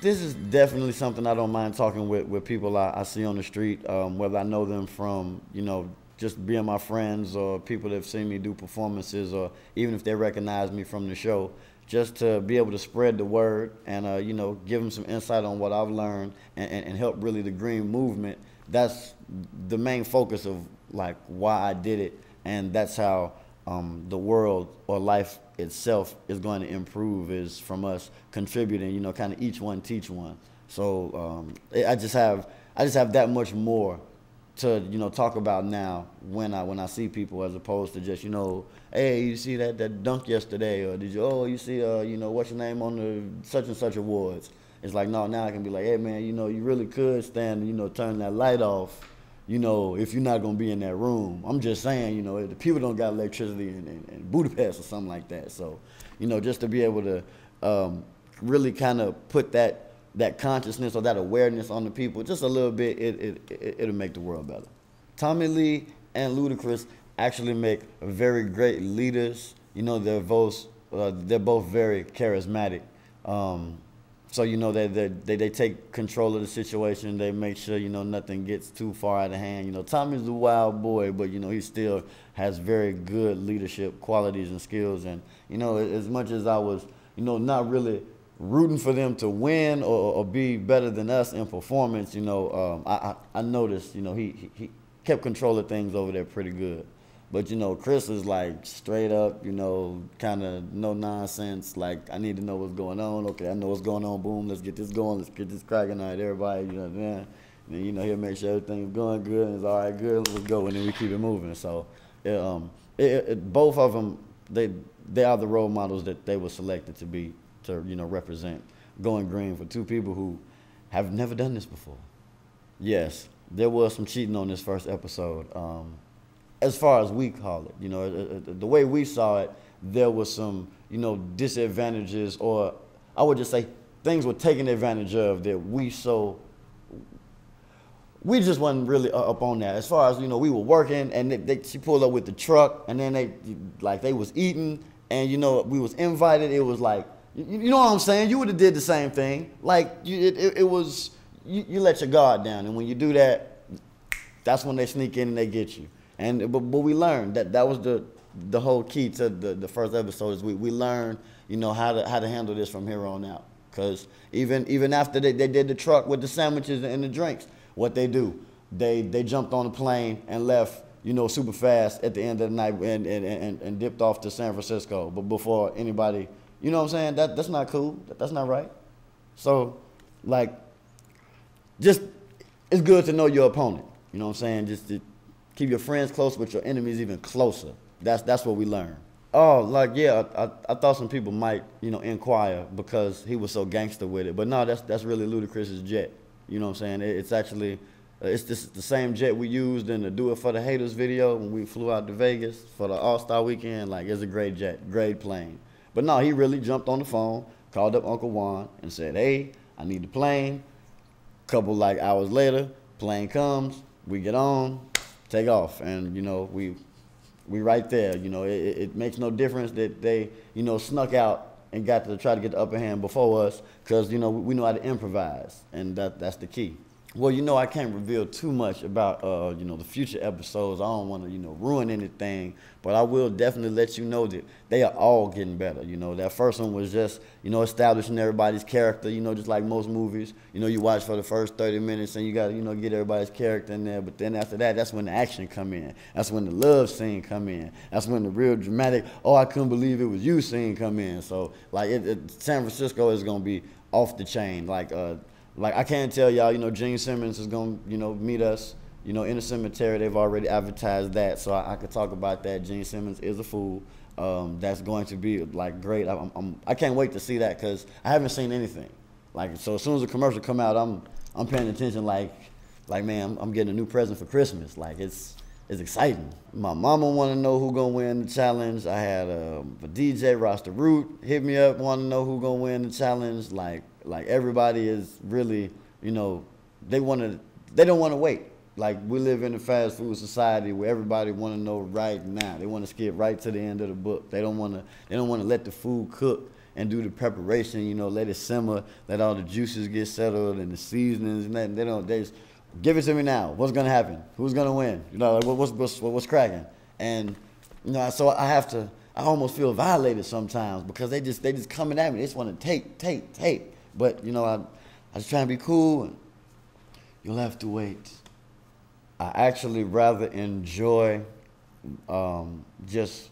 This is definitely something I don't mind talking with people I see on the street, whether I know them from, just being my friends or people that have seen me do performances, or even if they recognize me from the show, just to be able to spread the word and, give them some insight on what I've learned and help really the green movement. That's the main focus of like why I did it, and that's how the world or life itself is going to improve, is from us contributing, kind of each one teach one. So I just have that much more to talk about now when I see people, as opposed to just hey, you see that dunk yesterday, or did you see what's your name on the such and such awards. It's like, no, now I can be like, hey man, you really could stand turn that light off, if you're not gonna be in that room. I'm just saying, if the people don't got electricity in Budapest or something like that. So, just to be able to really kind of put that consciousness or that awareness on the people just a little bit, it'll make the world better. Tommy Lee and Ludacris actually make very great leaders. They're both very charismatic. So they take control of the situation. They make sure nothing gets too far out of hand. Tommy's a wild boy, but he still has very good leadership qualities and skills. And as much as I was not really rooting for them to win or be better than us in performance, I noticed he kept control of things over there pretty good. But Chris is like straight up, kind of no nonsense. Like, I need to know what's going on. Okay, I know what's going on. Boom, let's get this going. Let's get this cracking. All right, everybody, man. And then he'll make sure everything's going good and it's all right, good. Let's go, and then we keep it moving. So, both of them, they are the role models that they were selected to be to represent going green for two people who have never done this before. Yes, there was some cheating on this first episode. As far as we call it, the way we saw it, there was some, disadvantages, or I would just say things were taken advantage of that we just wasn't really up on that. As far as, we were working, and she pulled up with the truck, and then they was eating, and, we was invited. It was like, you know what I'm saying? You would have did the same thing. Like, it was, you let your guard down, and when you do that, that's when they sneak in and they get you. But we learned that was the whole key to the first episode, is we learned how to handle this from here on out. Because even after they did the truck with the sandwiches and the drinks, what they do, they jumped on a plane and left super fast at the end of the night and dipped off to San Francisco. But before anybody, you know what I'm saying, that's not cool. That's not right. So like, just it's good to know your opponent. You know what I'm saying? Just to keep your friends close, but your enemies even closer. That's what we learned. Oh, like, yeah, I thought some people might, inquire because he was so gangster with it. But no, that's really Ludacris's jet. You know what I'm saying? It's actually, it's the same jet we used in the Do It For The Haters video when we flew out to Vegas for the All-Star weekend. Like, it's a great jet, great plane. But no, he really jumped on the phone, called up Uncle Juan and said, hey, I need the plane. Couple hours later, plane comes, we get on, take off, and we right there. It makes no difference that they snuck out and got to try to get the upper hand before us, because we know how to improvise, and that's the key. Well, I can't reveal too much about the future episodes. I don't want to ruin anything, but I will definitely let you know that they are all getting better. That first one was just establishing everybody's character. Just like most movies, you watch for the first 30 minutes and you got to get everybody's character in there. But then after that, that's when the action come in. That's when the love scene come in. That's when the real dramatic, oh, I couldn't believe it was you scene come in. So San Francisco is gonna be off the chain. Like, I can't tell y'all, Gene Simmons is going to, meet us, in the cemetery. They've already advertised that, so I could talk about that. Gene Simmons is a fool. That's going to be, great. I can't wait to see that, because I haven't seen anything. So as soon as the commercial come out, I'm paying attention, man, I'm getting a new present for Christmas. It's exciting. My mama want to know who going to win the challenge. I had a DJ, Roster Root, hit me up, want to know who going to win the challenge. Everybody is really, they don't want to wait. We live in a fast food society where everybody want to know right now. They want to skip right to the end of the book. They don't want to let the food cook and do the preparation, you know, let it simmer, let all the juices get settled and the seasonings and that. They just give it to me now. What's gonna happen? Who's gonna win? You know, like, what's cracking? And you know, so I almost feel violated sometimes because they just coming at me. They just want to take. But you know, I just trying to be cool, and you'll have to wait. I actually rather enjoy just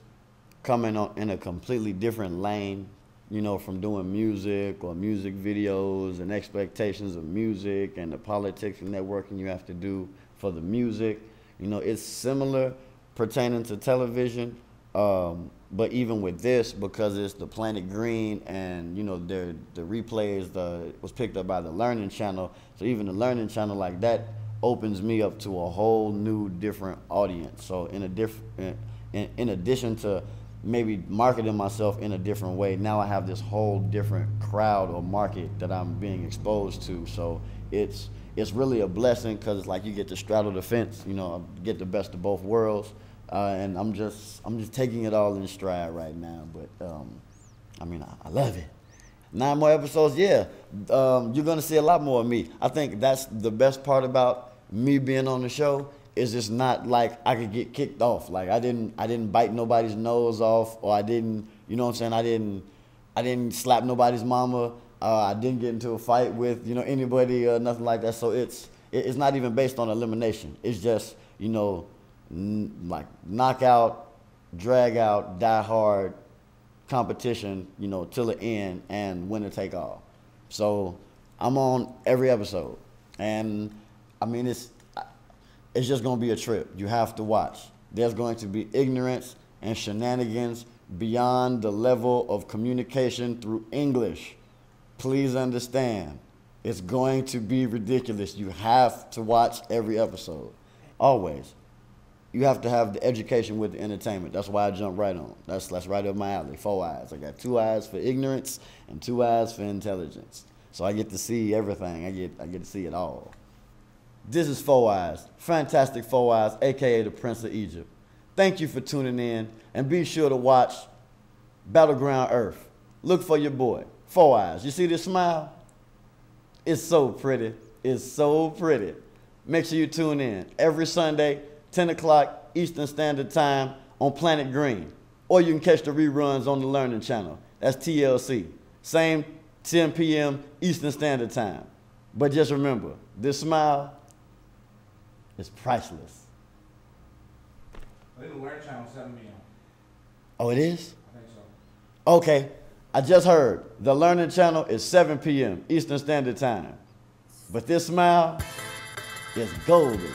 coming on in a completely different lane, you know, from doing music or music videos and expectations of music and the politics and networking you have to do for the music. You know, it's similar pertaining to television, but even with this, because it's the Planet Green and, you know, the replays was picked up by the Learning Channel, so even the Learning Channel like that opens me up to a whole new different audience. So in addition to maybe marketing myself in a different way, now I have this whole different crowd or market that I'm being exposed to. So it's really a blessing because it's like you get to straddle the fence, you know, get the best of both worlds. And I'm just taking it all in stride right now. But I mean, I love it. 9 more episodes, yeah. You're gonna see a lot more of me. I think that's the best part about me being on the show, is it's not like I could get kicked off. Like I didn't bite nobody's nose off, or I didn't, you know what I'm saying? I didn't slap nobody's mama. I didn't get into a fight with, you know, anybody or nothing like that. So it's not even based on elimination. It's just, you know, like knockout, drag out, die hard competition, you know, till the end, and winner take all. So I'm on every episode, and I mean, it's just gonna be a trip. You have to watch. There's going to be ignorance and shenanigans beyond the level of communication through English. Please understand, it's going to be ridiculous. You have to watch every episode, always. You have to have the education with the entertainment. That's why I jump right on. That's right up my alley. 4 eyes. I got 2 eyes for ignorance and 2 eyes for intelligence. So I get to see everything. I get to see it all. This is 4 Eyes, Fantastic 4 Eyes, aka the Prince of Egypt. Thank you for tuning in, and be sure to watch Battleground Earth. Look for your boy, 4 Eyes. You see this smile? It's so pretty. It's so pretty. Make sure you tune in every Sunday, 10 o'clock Eastern Standard Time on Planet Green. Or you can catch the reruns on the Learning Channel. That's TLC. Same 10 p.m. Eastern Standard Time. But just remember, this smile is priceless. I think the Learning Channel is 7 p.m. Oh, it is? I think so. Okay. I just heard the Learning Channel is 7 p.m. Eastern Standard Time. But this smile is golden.